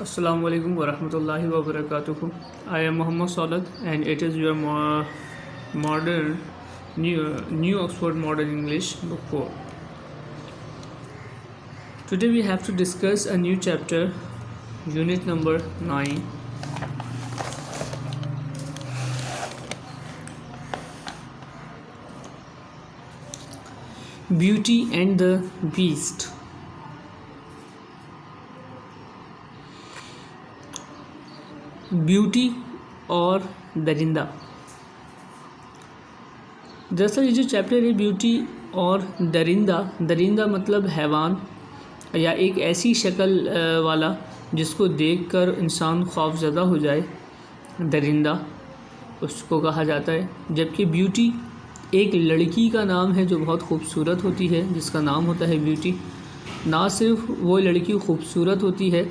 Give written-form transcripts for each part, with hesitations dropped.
Assalamu alaikum wa rahmatullahi wa barakatuhu. I am Muhammad Salad and it is your modern new Oxford Modern English book 4. Today we have to discuss a new chapter, unit number 9. Beauty and the Beast. Beauty और दरिंदा। दरअसल ये जो chapter है beauty और दरिंदा मतलब हैवान या एक ऐसी शक्ल वाला जिसको देखकर इंसान खौफज़दा हो जाए, दरिंदा उसको कहा जाता है। जबकि ब्यूटी एक लड़की का नाम है जो बहुत खूबसूरत होती है, जिसका नाम होता है ब्यूटी। ना सिर्फ वो लड़की खूबसूरत होती है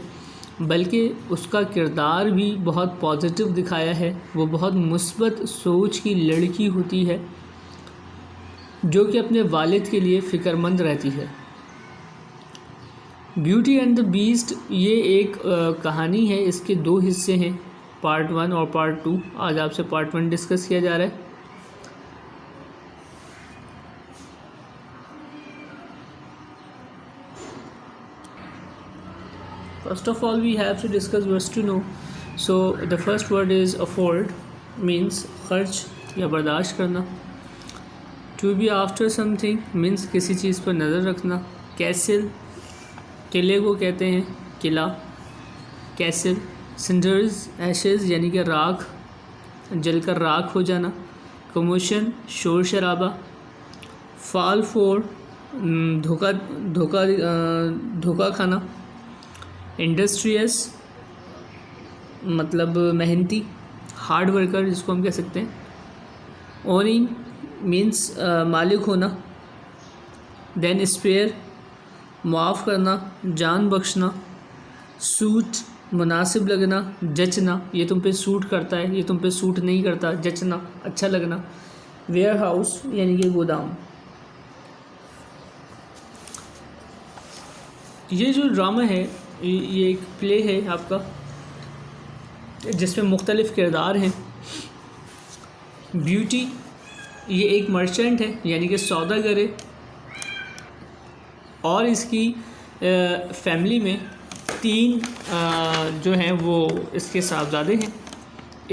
बल्कि उसका किरदार भी बहुत पॉजिटिव दिखाया है। वो बहुत मुस्बत सोच की लड़की होती है जो कि अपने वालिद के लिए फ़िक्रमंद रहती है। ब्यूटी एंड द बीस्ट ये एक कहानी है। इसके दो हिस्से हैं, पार्ट 1 और पार्ट 2। आज आपसे पार्ट 1 डिस्कस किया जा रहा है। First of all, we have to discuss words to know. So the first word is afford, means खर्च या बर्दाश्त करना। To be after something means किसी चीज़ पर नज़र रखना। Castle, किले को कहते हैं किला, कैसल। Cinders, ashes यानी कि राख, जलकर राख हो जाना। Commotion, शोर शराबा। Fall for, धोखा खाना। इंडस्ट्रियस मतलब मेहनती, हार्ड वर्कर जिसको हम कह सकते हैं। ओनिंग मीन्स मालिक होना। देन स्पेयर माफ़ करना, जान बख्शना। सूट मुनासिब लगना, जचना, ये तुम पे सूट करता है, ये तुम पे सूट नहीं करता, जचना, अच्छा लगना। वेयर हाउस यानी कि गोदाम। ये जो ड्रामा है ये एक प्ले है आपका जिसमें मुख्तलिफ़ किरदार हैं। ब्यूटी ये एक मर्चेंट है यानी कि सौदागर है और इसकी फैमिली में 3 जो हैं वो इसके साहबजादे हैं।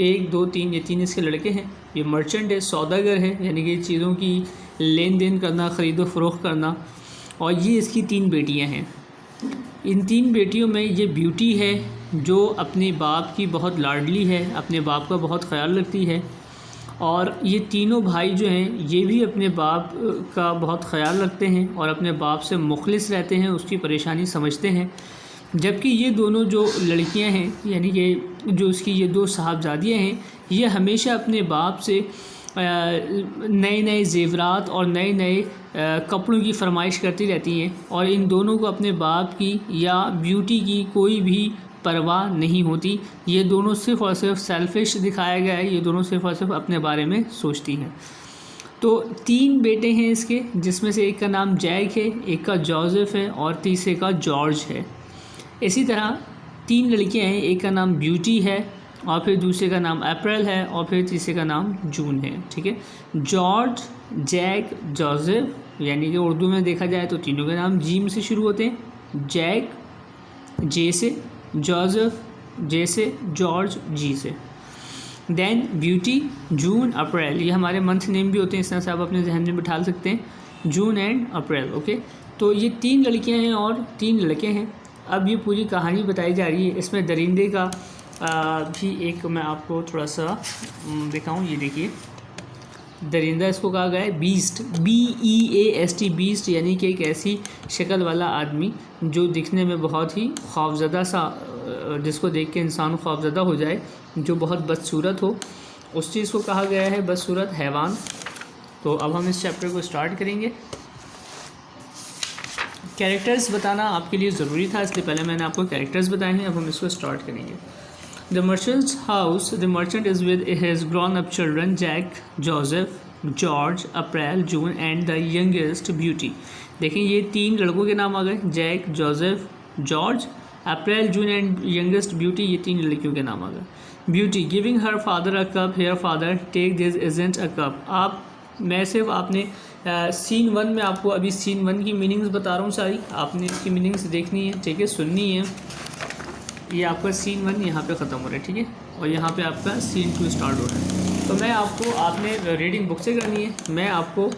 1 2 3 ये 3 इसके लड़के हैं। ये मर्चेंट है, सौदागर है यानी कि चीज़ों की लेन देन करना, ख़रीदो फ़रोख्त करना। और ये इसकी 3 बेटियां हैं। इन 3 बेटियों में ये ब्यूटी है जो अपने बाप की बहुत लाडली है, अपने बाप का बहुत ख़याल रखती है। और ये तीनों भाई जो हैं ये भी अपने बाप का बहुत ख़याल रखते हैं और अपने बाप से मुखलिस रहते हैं, उसकी परेशानी समझते हैं। जबकि ये दोनों जो लड़कियां हैं यानी कि जो उसकी ये 2 साहबजादियाँ हैं, ये हमेशा अपने बाप से नए नए ज़ेवरात और नए नए कपड़ों की फरमाइश करती रहती हैं। और इन दोनों को अपने बाप की या ब्यूटी की कोई भी परवाह नहीं होती। ये दोनों सिर्फ़ और सिर्फ सेल्फिश दिखाया गया है, ये दोनों सिर्फ़ और सिर्फ अपने बारे में सोचती हैं। तो 3 बेटे हैं इसके, जिसमें से एक का नाम जैक है, एक का जोसेफ है और तीसरे का जॉर्ज है। इसी तरह 3 लड़कियां हैं, एक का नाम ब्यूटी है और फिर दूसरे का नाम अप्रैल है और फिर तीसरे का नाम जून है। ठीक है, जॉर्ज, जैक, जोसेफ यानी कि उर्दू में देखा जाए तो तीनों के नाम जीम से शुरू होते हैं। जैक जे से, जोसेफ जे से, जॉर्ज जी से। देन ब्यूटी, जून, अप्रैल, ये हमारे मंथ नेम भी होते हैं, इस तरह से आप अपने जहन में बिठा सकते हैं, जून एंड अप्रैल। ओके, तो ये 3 लड़कियां हैं और 3 लड़के हैं। अब ये पूरी कहानी बताई जा रही है। इसमें दरिंदे का भी एक मैं आपको थोड़ा सा दिखाऊं। ये देखिए, दरिंदा इसको कहा गया है बीस्ट, BEAST, बीस्ट यानी कि एक ऐसी शक्ल वाला आदमी जो दिखने में बहुत ही खौफज़दा सा, जिसको देख के इंसान खौफज़दा हो जाए, जो बहुत बदसूरत हो, उस चीज़ को कहा गया है बदसूरत हैवान। तो अब हम इस चैप्टर को स्टार्ट करेंगे। कैरेक्टर्स बताना आपके लिए ज़रूरी था, इसलिए पहले मैंने आपको कैरेक्टर्स बताए हैं। अब हम इसको स्टार्ट करेंगे। The merchant's house. The merchant is with his grown-up children, Jack, Joseph, George, April, June and the youngest Beauty. देखिए ये 3 लड़कों के नाम आ गए, Jack, Joseph, George April, June and youngest Beauty, ये 3 लड़कियों के नाम आ गए। Beauty giving her father a cup, here father take this isn't a cup. आप मैं सिर्फ आपने सीन 1 में आपको अभी सीन 1 की मीनिंग्स बता रहा हूँ सारी, आपने इसकी मीनिंग्स देखनी है, ठीक है, सुननी है। ये आपका सीन 1 यहाँ पे ख़त्म हो रहा है, ठीक है, और यहाँ पे आपका सीन 2 स्टार्ट हो रहा है। तो मैं आपको, आपने रीडिंग बुक से करनी है, मैं आपको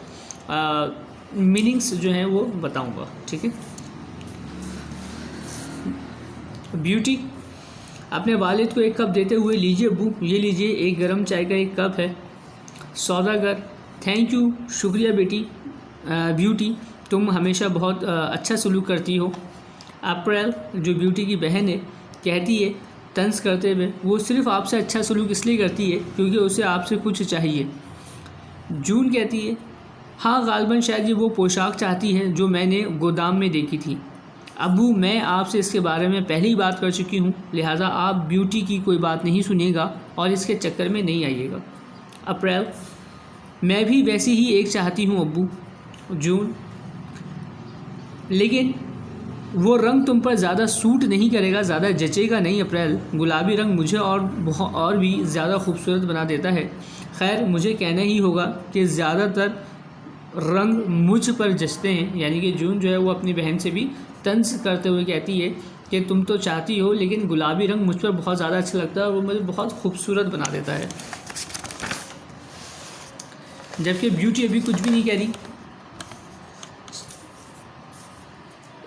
मीनिंग्स जो हैं वो बताऊँगा, ठीक है। ब्यूटी अपने वालिद को एक कप देते हुए, लीजिए अब्बू, ये लीजिए एक गर्म चाय का एक कप है। सौदागर थैंक यू, शुक्रिया बेटी। ब्यूटी तुम हमेशा बहुत अच्छा सलूक करती हो। अप्रैल जो ब्यूटी की बहन है कहती है तंज करते हुए, वो सिर्फ़ आपसे अच्छा सलूक इसलिए करती है क्योंकि उसे आपसे कुछ चाहिए। जून कहती है हाँ गालिबन शायद ये वो पोशाक चाहती है जो मैंने गोदाम में देखी थी। अब्बू मैं आपसे इसके बारे में पहले ही बात कर चुकी हूँ, लिहाजा आप ब्यूटी की कोई बात नहीं सुनिएगा और इसके चक्कर में नहीं आइएगा। अप्रैल मैं भी वैसी ही एक चाहती हूँ अब्बू। जून लेकिन वो रंग तुम पर ज़्यादा सूट नहीं करेगा, ज़्यादा जचेगा नहीं अप्रैल। गुलाबी रंग मुझे और भी ज़्यादा खूबसूरत बना देता है। खैर मुझे कहना ही होगा कि ज़्यादातर रंग मुझ पर जचते हैं, यानी कि जून जो है वो अपनी बहन से भी तंज करते हुए कहती है कि तुम तो चाहती हो लेकिन गुलाबी रंग मुझ पर बहुत ज़्यादा अच्छा लगता है और वो मुझे बहुत खूबसूरत बना देता है। जबकि ब्यूटी अभी कुछ भी नहीं कह रही।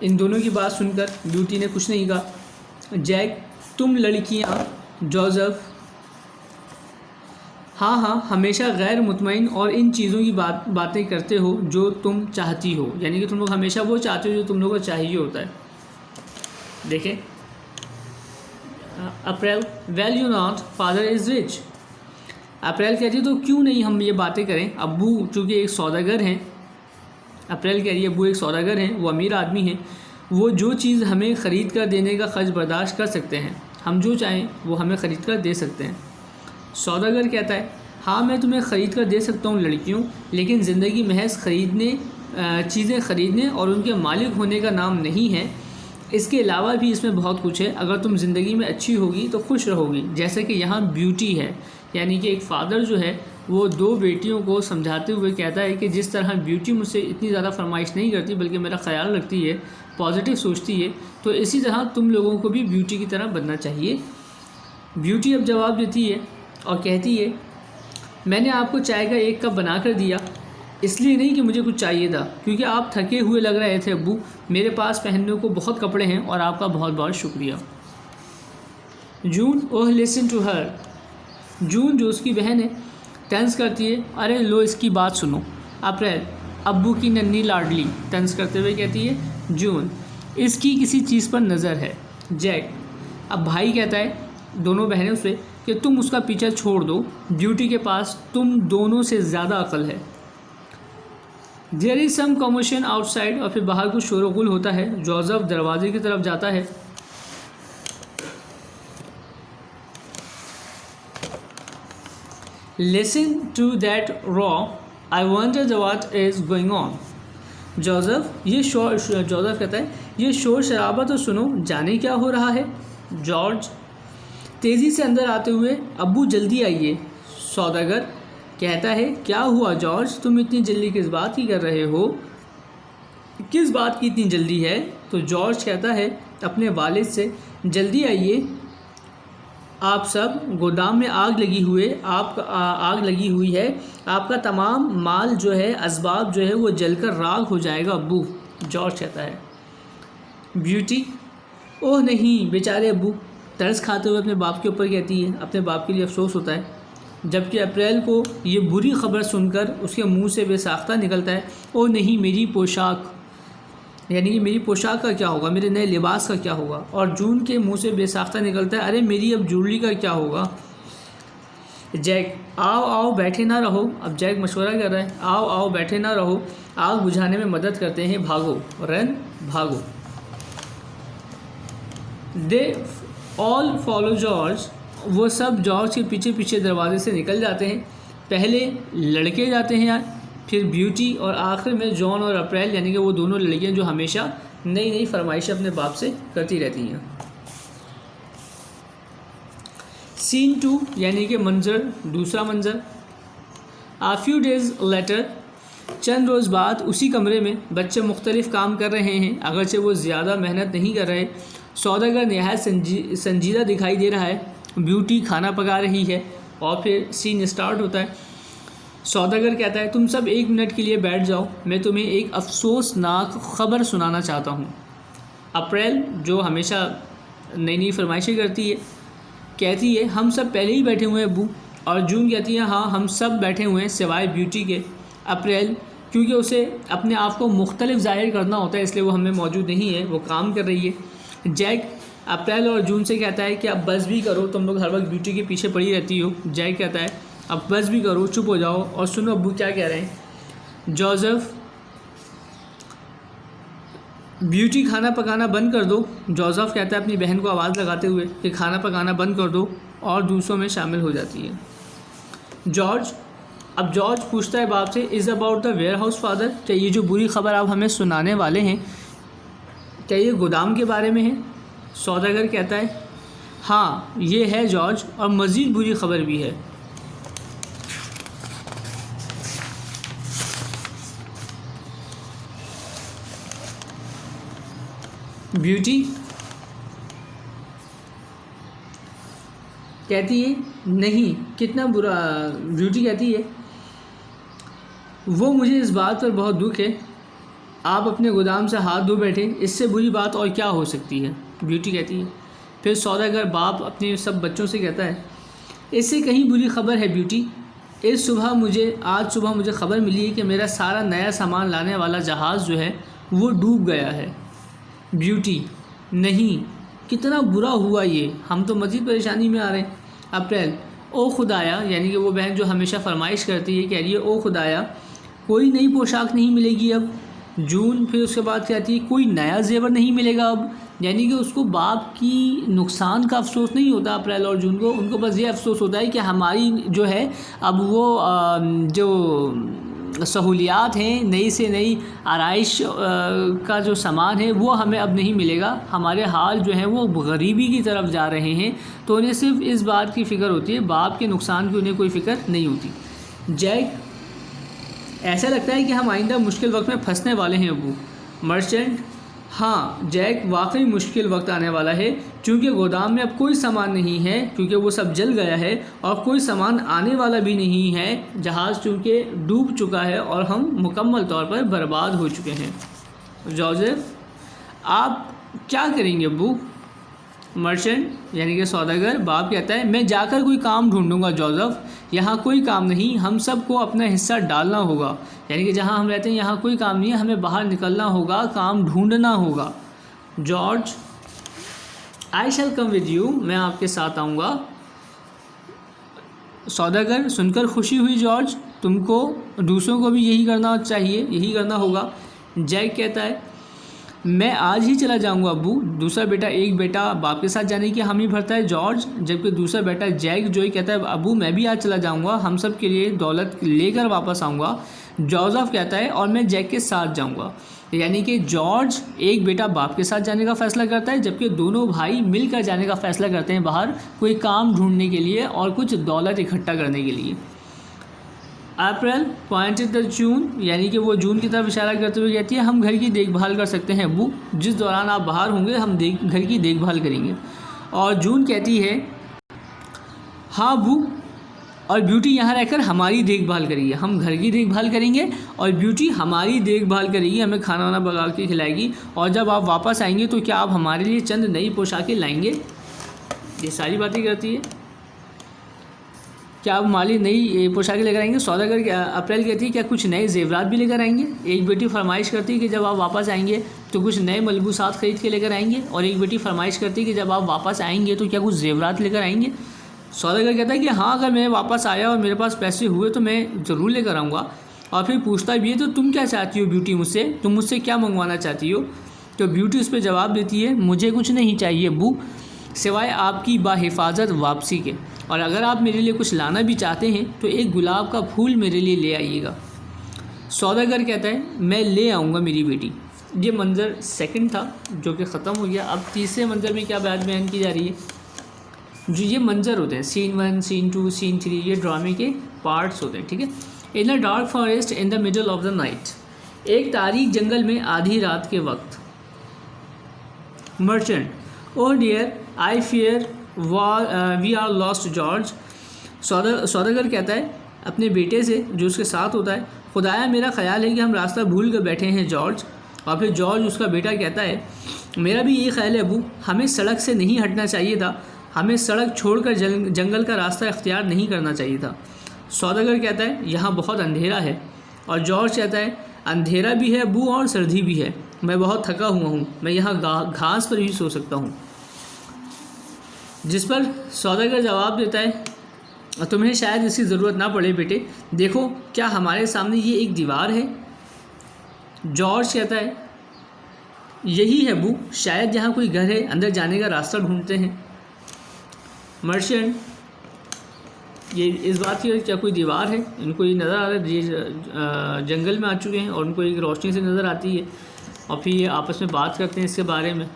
इन दोनों की बात सुनकर ब्यूटी ने कुछ नहीं कहा। जैक तुम लड़कियां जोसेफ हाँ हमेशा गैर मुतमईन और इन चीज़ों की बातें करते हो जो तुम चाहती हो, यानी कि तुम लोग हमेशा वो चाहते हो जो तुम लोगों को चाहिए होता है। देखें April well you not father is rich. April कहती है तो क्यों नहीं हम ये बातें करें, अब्बू चूँकि एक सौदागर हैं। अप्रैल कह रही है अब्बू एक सौदागर हैं, वो अमीर आदमी हैं, वो जो चीज़ हमें ख़रीद कर देने का खर्च बर्दाश्त कर सकते हैं, हम जो चाहें वो हमें ख़रीद कर दे सकते हैं। सौदागर कहता है हाँ मैं तुम्हें ख़रीद कर दे सकता हूँ लड़कियों, लेकिन ज़िंदगी महज चीज़ें ख़रीदने और उनके मालिक होने का नाम नहीं है, इसके अलावा भी इसमें बहुत कुछ है। अगर तुम ज़िंदगी में अच्छी होगी तो खुश रहोगी, जैसे कि यहाँ ब्यूटी है, यानी कि एक फ़ादर जो है वो 2 बेटियों को समझाते हुए कहता है कि जिस तरह ब्यूटी मुझसे इतनी ज़्यादा फरमाइश नहीं करती बल्कि मेरा ख्याल रखती है, पॉजिटिव सोचती है, तो इसी तरह तुम लोगों को भी ब्यूटी की तरह बनना चाहिए। ब्यूटी अब जवाब देती है और कहती है मैंने आपको चाय का एक कप बना कर दिया, इसलिए नहीं कि मुझे कुछ चाहिए था, क्योंकि आप थके हुए लग रहे थे अब्बू। मेरे पास पहनने को बहुत कपड़े हैं और आपका बहुत बहुत शुक्रिया। जून ओह लिसन टू हर। जून जो उसकी बहन है तंज करती है अरे लो इसकी बात सुनो। अप्रैल अब्बू की नन्ही लाडली तंज करते हुए कहती है जून इसकी किसी चीज़ पर नज़र है। जैक अब भाई कहता है दोनों बहनों से कि तुम उसका पीछा छोड़ दो, ब्यूटी के पास तुम दोनों से ज़्यादा अकल है। There is some commotion outside, और फिर बाहर कुछ शोरगुल होता है। जोसेफ दरवाजे की तरफ जाता है। Listen to that row I wonder what is going on. Joseph कहता है ये शोर शराबा तो सुनो, जाने क्या हो रहा है। जॉर्ज तेज़ी से अंदर आते हुए अब्बू जल्दी आइए। सौदागर कहता है क्या हुआ जॉर्ज, तुम इतनी जल्दी किस बात की कर रहे हो, किस बात की इतनी जल्दी है। तो जॉर्ज कहता है अपने वालिद से जल्दी आइए, आप सब गोदाम में आग लगी हुई है, आपका तमाम माल जो है असबाब जो है वो जलकर राख हो जाएगा अब्बू। जॉर्ज कहता है। ब्यूटी ओह नहीं बेचारे अब्बू, तरस खाते हुए अपने बाप के ऊपर कहती है। अपने बाप के लिए अफसोस होता है। जबकि अप्रैल को ये बुरी खबर सुनकर उसके मुंह से बेसाख्ता निकलता है ओह नहीं मेरी पोशाक, यानी कि मेरी पोशाक का क्या होगा, मेरे नए लिबास का क्या होगा। और जून के मुंह से बेसाख्ता निकलता है अरे मेरी अब ज्वेलरी का क्या होगा। जैक आओ बैठे ना रहो। अब जैक मशवरा कर रहा है आओ बैठे ना रहो, आग बुझाने में मदद करते हैं, भागो रन भागो। दे ऑल फॉलो जॉर्ज, वो सब जॉर्ज के पीछे पीछे दरवाजे से निकल जाते हैं। पहले लड़के जाते हैं, फिर ब्यूटी और आखिर में जॉन और अप्रैल, यानी कि वो दोनों लड़कियां जो हमेशा नई नई फरमाइशें अपने बाप से करती रहती हैं। सीन 2 यानी कि मंजर, दूसरा मंजर। A few days later, चंद रोज़ बाद उसी कमरे में बच्चे मुख्तलिफ़ काम कर रहे हैं, अगरचे वो ज़्यादा मेहनत नहीं कर रहे। सौदागर नहायत संजीदा दिखाई दे रहा है। ब्यूटी खाना पका रही है और फिर सीन स्टार्ट होता है। सौदागर कहता है, तुम सब 1 मिनट के लिए बैठ जाओ, मैं तुम्हें एक अफसोसनाक ख़बर सुनाना चाहता हूँ। अप्रैल जो हमेशा नई नई फरमाइशें करती है, कहती है हम सब पहले ही बैठे हुए हैं अब्बू। और जून कहती है हाँ हम सब बैठे हुए हैं सिवाय ब्यूटी के। अप्रैल क्योंकि उसे अपने आप को मुख्तलिफ ज़ाहिर करना होता है इसलिए वो हमें मौजूद नहीं है, वो काम कर रही है। जैक अप्रैल और जून से कहता है कि अब बस भी करो, तुम लोग हर वक्त ब्यूटी के पीछे पड़ी रहती हो। जैक कहता है अब बस भी करो, चुप हो जाओ और सुनो अब्बू क्या कह रहे हैं। जोसेफ, ब्यूटी खाना पकाना बंद कर दो। जोसेफ कहता है अपनी बहन को आवाज़ लगाते हुए कि खाना पकाना बंद कर दो और दूसरों में शामिल हो जाती है। जॉर्ज, अब जॉर्ज पूछता है बाप से, is about the warehouse father, क्या ये जो बुरी ख़बर आप हमें सुनाने वाले हैं क्या ये गोदाम के बारे में है। सौदागर कहता है हाँ ये है जॉर्ज, और मज़ीद बुरी ख़बर भी है। ब्यूटी कहती है नहीं, कितना बुरा। ब्यूटी कहती है वो मुझे इस बात पर बहुत दुख है, आप अपने गोदाम से हाथ धो बैठे, इससे बुरी बात और क्या हो सकती है। ब्यूटी कहती है। फिर सौदागर बाप अपने सब बच्चों से कहता है इससे कहीं बुरी खबर है ब्यूटी, आज सुबह मुझे ख़बर मिली है कि मेरा सारा नया सामान लाने वाला जहाज़ जो है वो डूब गया है। ब्यूटी नहीं, कितना बुरा हुआ ये, हम तो मज़ीद परेशानी में आ रहे हैं। अप्रैल, ओ खुदाया, यानी कि वो बहन जो हमेशा फरमाइश करती है, कह रही है ओ खुदाया कोई नई पोशाक नहीं मिलेगी अब। जून फिर उसके बाद कहती है कोई नया जेवर नहीं मिलेगा अब, यानी कि उसको बाप की नुकसान का अफसोस नहीं होता अप्रैल और जून को, उनको बस ये अफसोस होता है कि हमारी जो है अब वो जो सहूलियात हैं, नई से नई आराइश का जो सामान है वो हमें अब नहीं मिलेगा, हमारे हाल जो है वो गरीबी की तरफ जा रहे हैं। तो उन्हें सिर्फ इस बात की फ़िक्र होती है, बाप के नुकसान की उन्हें कोई फ़िक्र नहीं होती। जैक, ऐसा लगता है कि हम आइंदा मुश्किल वक्त में फंसने वाले हैं अबू। मर्चेंट, हाँ जैक वाकई मुश्किल वक्त आने वाला है, क्योंकि गोदाम में अब कोई सामान नहीं है, क्योंकि वो सब जल गया है, और कोई सामान आने वाला भी नहीं है। जहाज़ चूँकि डूब चुका है और हम मुकम्मल तौर पर बर्बाद हो चुके हैं। जोसेफ, आप क्या करेंगे अब्बू। मर्चेंट यानी कि सौदागर बाप कहता है मैं जाकर कोई काम ढूंढूंगा जोसेफ, यहाँ कोई काम नहीं, हम सबको अपना हिस्सा डालना होगा, यानी कि जहाँ हम रहते हैं यहाँ कोई काम नहीं है, हमें बाहर निकलना होगा, काम ढूंढना होगा। George, I shall come with you, मैं आपके साथ आऊँगा। सौदागर, सुनकर खुशी हुई जॉर्ज, तुमको दूसरों को भी यही करना चाहिए, यही करना होगा। जैक कहता है मैं आज ही चला जाऊंगा अब्बू। दूसरा बेटा, एक बेटा बाप के साथ जाने की हामी भरता है जॉर्ज, जबकि दूसरा बेटा जैक जो ही कहता है अब्बू मैं भी आज चला जाऊंगा, हम सब के लिए दौलत लेकर वापस आऊँगा। जोसेफ कहता है और मैं जैक के साथ जाऊंगा, यानी कि जॉर्ज एक बेटा बाप के साथ जाने का फ़ैसला करता है, जबकि दोनों भाई मिलकर जाने का फ़ैसला करते हैं बाहर कोई काम ढूंढने के लिए और कुछ दौलत इकट्ठा करने के लिए। अप्रैल पॉइंटेड द जून, यानी कि वो जून की तरफ इशारा करते हुए कहती है हम घर की देखभाल कर सकते हैं अब्बू, जिस दौरान आप बाहर होंगे हम घर की देखभाल करेंगे। और जून कहती है हाँ अब्बू, और ब्यूटी यहाँ रहकर हमारी देखभाल करेगी, हम घर की देखभाल करेंगे और ब्यूटी हमारी देखभाल करेगी, हमें खाना वाना पका के खिलाएगी, और जब आप वापस आएंगे तो क्या आप हमारे लिए चंद नई पोशाकें लाएंगे। ये सारी बातें करती है, क्या आप हमारी नई पोशाकें लेकर आएंगे। सौदागर अप्रैल कहती है क्या कुछ नए जेवरात भी लेकर आएंगे। एक बेटी फरमाइश करती है कि जब आप वापस आएंगे तो कुछ नए मलबूसात ख़रीद के लेकर आएंगे, और एक बेटी फरमाइश करती है कि जब आप वापस आएंगे तो क्या कुछ जेवरात लेकर आएंगे। सौदागर कहता है कि हाँ अगर मैं वापस आया और मेरे पास पैसे हुए तो मैं ज़रूर लेकर आऊँगा। और फिर पूछता भी है तो तुम क्या चाहती हो ब्यूटी मुझसे, तुम मुझसे क्या मंगवाना चाहती हो। तो ब्यूटी उस पर जवाब देती है मुझे कुछ नहीं चाहिए अब्बू, सिवाय आपकी बाहिफाजत वापसी के, और अगर आप मेरे लिए कुछ लाना भी चाहते हैं तो एक गुलाब का फूल मेरे लिए ले आइएगा। सौदागर कहता है मैं ले आऊँगा मेरी बेटी। ये मंज़र सेकंड था जो कि ख़त्म हो गया। अब तीसरे मंज़र में क्या बात बयान की जा रही है। जो ये मंजर होते हैं, सीन 1, सीन 2, सीन 3, ये ड्रामे के पार्ट्स होते हैं, ठीक है। In a dark forest in the middle of the night, एक तारीक जंगल में आधी रात के वक्त। Merchant, oh dear I fear we are lost George. सौदागर कहता है अपने बेटे से जो उसके साथ होता है, खुदाया मेरा ख्याल है कि हम रास्ता भूल कर बैठे हैं जॉर्ज। और फिर जॉर्ज उसका बेटा कहता है मेरा भी ये ख्याल है अबू, हमें सड़क से नहीं हटना चाहिए था, हमें सड़क छोड़कर जंगल का रास्ता इख्तियार नहीं करना चाहिए था। सौदागर कहता है यहाँ बहुत अंधेरा है। और जॉर्ज कहता है अंधेरा भी है अबू और सर्दी भी है, मैं बहुत थका हुआ हूँ, मैं यहाँ घास पर भी सो सकता हूँ। जिस पर सौदागर जवाब देता है तुम्हें शायद इसकी ज़रूरत ना पड़े बेटे, देखो क्या हमारे सामने ये एक दीवार है। जॉर्ज कहता है यही है अबू, शायद यहाँ कोई घर है, अंदर जाने का रास्ता ढूंढते हैं। मर्चेंट, ये इस बात की क्या कोई दीवार है, इनको ये नज़र आ रहा है, ये जंगल में आ चुके हैं और उनको एक रोशनी से नज़र आती है और फिर ये आपस में बात करते हैं इसके बारे में।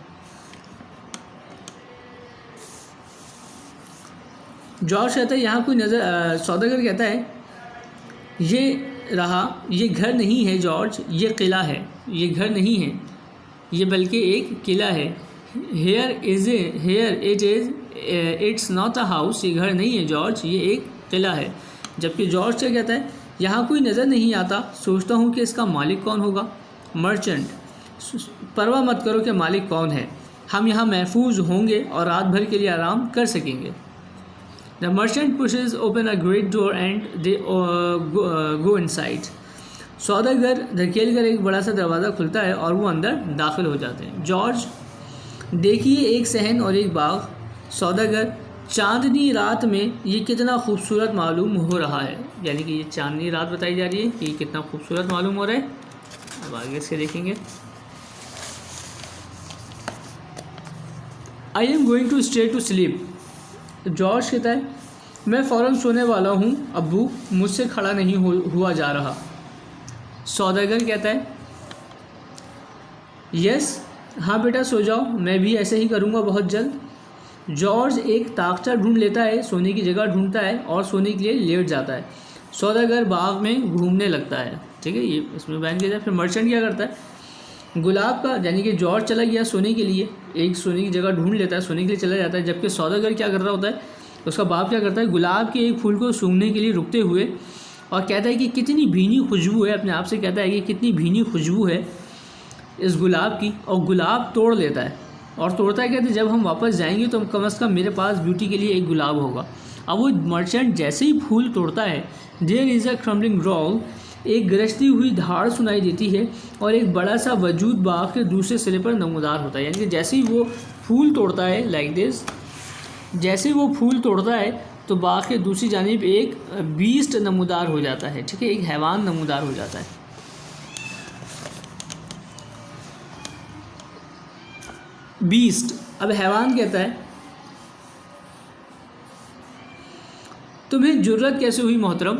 जॉर्ज कहता है यहाँ कोई नज़र, सौदागर कहता है ये रहा, ये घर नहीं है जॉर्ज, ये किला है, ये घर नहीं है, ये बल्कि एक किला है। Here it is it's not a house, ये घर नहीं है जॉर्ज, ये एक किला है। जबकि जॉर्ज क्या कहता है यहाँ कोई नज़र नहीं आता, सोचता हूँ कि इसका मालिक कौन होगा। मर्चेंट, परवाह मत करो कि मालिक कौन है, हम यहाँ महफूज होंगे और रात भर के लिए आराम कर सकेंगे। The merchant pushes open a great door and they go inside. सौदागर धकेल कर एक बड़ा सा दरवाज़ा खुलता है और वो अंदर दाखिल हो जाते हैं। जॉर्ज, देखिए एक सहन और एक बाग। सौदागर, चांदनी रात में ये कितना खूबसूरत मालूम हो रहा है, यानी कि ये चांदनी रात बताई जा रही है कि कितना खूबसूरत मालूम हो रहा है। अब आगे इसके देखेंगे। I am going to stay to sleep. George कहता है मैं फ़ौरन सोने वाला हूँ अब्बू, मुझसे खड़ा नहीं हुआ जा रहा। सौदागर कहता है यस, हाँ बेटा सो जाओ, मैं भी ऐसे ही करूँगा बहुत जल्द। जॉर्ज एक ताकचा ढूंढ लेता है, सोने की जगह ढूंढता है और सोने के लिए लेट जाता है। सौदागर बाग में घूमने लगता है, ठीक है, ये इसमें बयान किया जाए। फिर मर्चेंट क्या करता है, गुलाब का, यानी कि जॉर्ज चला गया सोने के लिए, एक सोने की जगह ढूंढ लेता है, सोने के लिए चला जाता है। जबकि सौदागर क्या कर रहा होता है, उसका बाप क्या करता है, गुलाब के एक फूल को सूंघने के लिए रुकते हुए और कहता है कि कितनी भीनी खुशबू है, अपने आप से कहता है कि कितनी भीनी खुशबू है इस गुलाब की, और गुलाब तोड़ लेता है। और तोड़ता है, कहते जब हम वापस जाएंगे तो कम से कम मेरे पास ब्यूटी के लिए एक गुलाब होगा। अब वो मर्चेंट जैसे ही फूल तोड़ता है, there is a crumbling growl, एक गरजती हुई धाड़ सुनाई देती है और एक बड़ा सा वजूद बाग के दूसरे सिरे पर नमूदार होता है। यानी कि जैसे ही वो फूल तोड़ता है, लाइक दिस, जैसे ही वो फूल तोड़ता है तो बाग के दूसरी जानिब एक बीस्ट नमूदार हो जाता है, ठीक है, एक हैवान नमूदार हो जाता है। बीस्ट, अब हैवान कहता है तुम्हें जुर्रत कैसे हुई मोहतरम,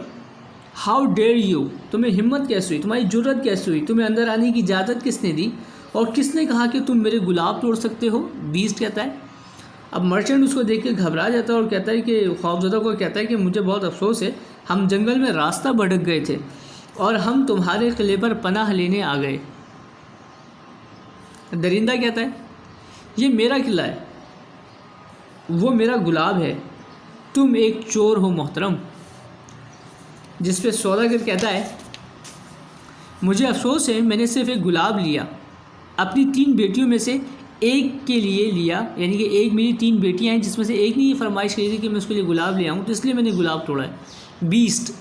हाउ डेयर यू, तुम्हें हिम्मत कैसे हुई, तुम्हारी जुर्रत कैसे हुई, तुम्हें अंदर आने की इजाज़त किसने दी और किसने कहा कि तुम मेरे गुलाब तोड़ सकते हो। बीस्ट कहता है। अब मर्चेंट उसको देख के घबरा जाता है और कहता है कि खौफजदा को कहता है कि मुझे बहुत अफसोस है, हम जंगल में रास्ता भटक गए थे और हम तुम्हारे किले पर पनाह लेने आ गए। दरिंदा कहता है ये मेरा किला है, वो मेरा गुलाब है, तुम एक चोर हो मोहतरम। जिस पे सौदागर कहता है मुझे अफसोस है, मैंने सिर्फ एक गुलाब लिया, अपनी 3 बेटियों में से एक के लिए लिया, यानी कि एक मेरी 3 बेटियां हैं जिसमें से एक ने ये फरमाइश की थी कि मैं उसके लिए गुलाब ले आऊँ, तो इसलिए मैंने गुलाब तोड़ा है। बीस्ट,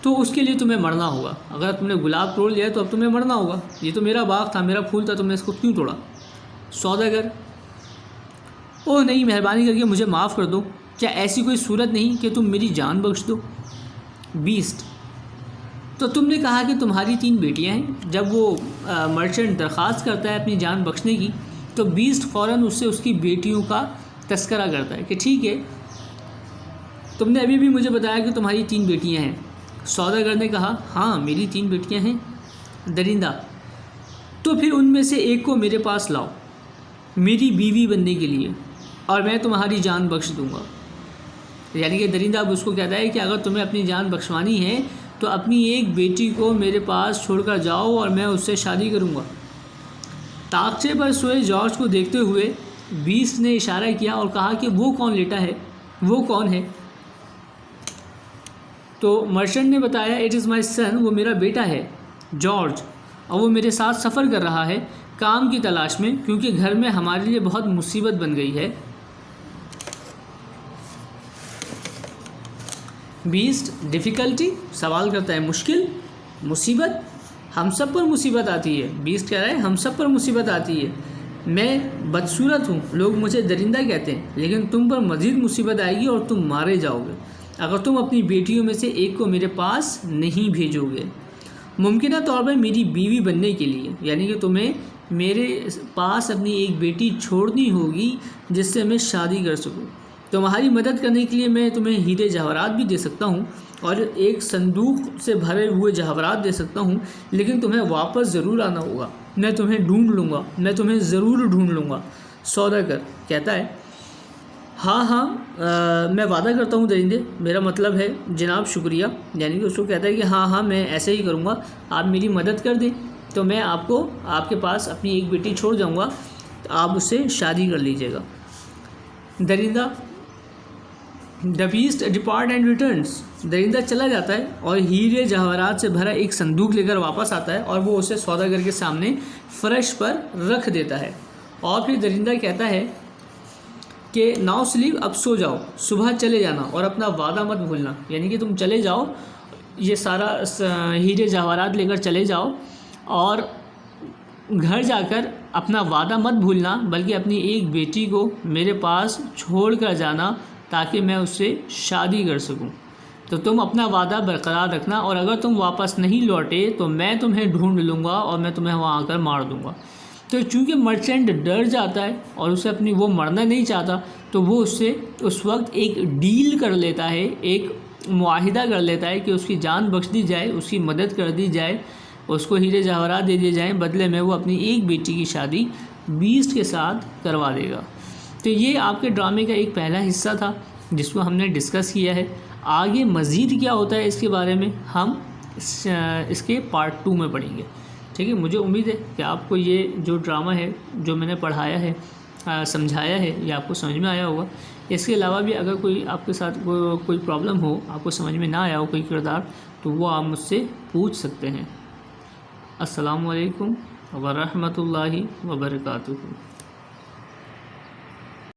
तो उसके लिए तुम्हें मरना होगा, अगर तुमने गुलाब तोड़ लिया तो अब तुम्हें मरना होगा, ये तो मेरा बाग था, मेरा फूल था, तुमने इसको क्यों तोड़ा। सौदागर, ओह नहीं, मेहरबानी करके मुझे माफ़ कर दो, क्या ऐसी कोई सूरत नहीं कि तुम मेरी जान बख्श दो। बीस्ट, तो तुमने कहा कि तुम्हारी 3 बेटियां हैं। जब वो मर्चेंट दरख्वास्त करता है अपनी जान बख्शने की, तो बीस्ट फ़ौरन उससे उसकी बेटियों का तस्करा करता है कि ठीक है, तुमने अभी भी मुझे बताया कि तुम्हारी 3 बेटियां हैं। सौदागर ने कहा हाँ मेरी 3 बेटियां हैं। दरिंदा, तो फिर उनमें से एक को मेरे पास लाओ मेरी बीवी बनने के लिए, और मैं तुम्हारी जान बख्श दूंगा। यानी कि दरिंदा अब उसको कहता है कि अगर तुम्हें अपनी जान बख्शवानी है तो अपनी एक बेटी को मेरे पास छोड़कर जाओ और मैं उससे शादी करूंगा। ताकचे पर सोए जॉर्ज को देखते हुए बीस्ट ने इशारा किया और कहा कि वो कौन लेटा है, वो कौन है। तो मर्चेंट ने बताया, इट इज़ माई सन, वो मेरा बेटा है जॉर्ज, और वो मेरे साथ सफ़र कर रहा है काम की तलाश में, क्योंकि घर में हमारे लिए बहुत मुसीबत बन गई है। बीस्ट डिफ़िकल्टी, सवाल करता है मुश्किल, मुसीबत, हम सब पर मुसीबत आती है। बीस्ट कह रहा है हम सब पर मुसीबत आती है। मैं बदसूरत हूँ, लोग मुझे दरिंदा कहते हैं, लेकिन तुम पर मज़ीद मुसीबत आएगी और तुम मारे जाओगे अगर तुम अपनी बेटियों में से एक को मेरे पास नहीं भेजोगे। मुमकिन तौर पर मेरी बीवी बनने के लिए, यानी कि तुम्हें मेरे पास अपनी एक बेटी छोड़नी होगी जिससे मैं शादी कर सकूं। तुम्हारी मदद करने के लिए मैं तुम्हें हीरे जवाहरात भी दे सकता हूं और एक संदूक से भरे हुए जवाहरात दे सकता हूं, लेकिन तुम्हें वापस ज़रूर आना होगा। मैं तुम्हें ढूंढ लूँगा, मैं तुम्हें ज़रूर ढूंढ लूँगा। सौदागर कहता है, हाँ, मैं वादा करता हूँ दरिंदे, मेरा मतलब है जनाब शुक्रिया। यानी कि उसको कहता है कि हाँ, मैं ऐसे ही करूँगा, आप मेरी मदद कर दें तो मैं आपको आपके पास अपनी एक बेटी छोड़ जाऊँगा, तो आप उससे शादी कर लीजिएगा। दरिंदा the beast depart and returns, दरिंदा चला जाता है और हीरे जवाहरात से भरा एक संदूक लेकर वापस आता है और वो उसे सौदागर के सामने फर्श पर रख देता है। और फिर दरिंदा कहता है कि नाउ स्लीप, अब सो जाओ, सुबह चले जाना और अपना वादा मत भूलना। यानी कि तुम चले जाओ, ये सारा हीरे जवाहरात लेकर चले जाओ और घर जाकर अपना वादा मत भूलना, बल्कि अपनी एक बेटी को मेरे पास छोड़ कर जाना ताकि मैं उससे शादी कर सकूं। तो तुम अपना वादा बरकरार रखना और अगर तुम वापस नहीं लौटे तो मैं तुम्हें ढूंढ लूँगा और मैं तुम्हें वहाँ आकर मार दूँगा। तो चूँकि मर्चेंट डर जाता है और उसे अपनी वो मरना नहीं चाहता, तो वो उससे उस वक्त एक डील कर लेता है, एक मुआहिदा कर लेता है कि उसकी जान बख्श दी जाए, उसकी मदद कर दी जाए, उसको हीरे जवाहरात दे दिए जाएँ, बदले में वो अपनी एक बेटी की शादी बीस्ट के साथ करवा देगा। तो ये आपके ड्रामे का एक पहला हिस्सा था जिसको हमने डिस्कस किया है। आगे मज़ीद क्या होता है इसके बारे में हम इसके पार्ट 2 में पढ़ेंगे। ठीक है, मुझे उम्मीद है कि आपको ये जो ड्रामा है, जो मैंने पढ़ाया है, समझाया है, ये आपको समझ में आया होगा। इसके अलावा भी अगर कोई आपके साथ कोई प्रॉब्लम हो, आपको समझ में ना आया हो कोई किरदार, तो वो आप मुझसे पूछ सकते हैं। अस्सलामु अलैकुम व रहमतुल्लाहि व बरकातुहू।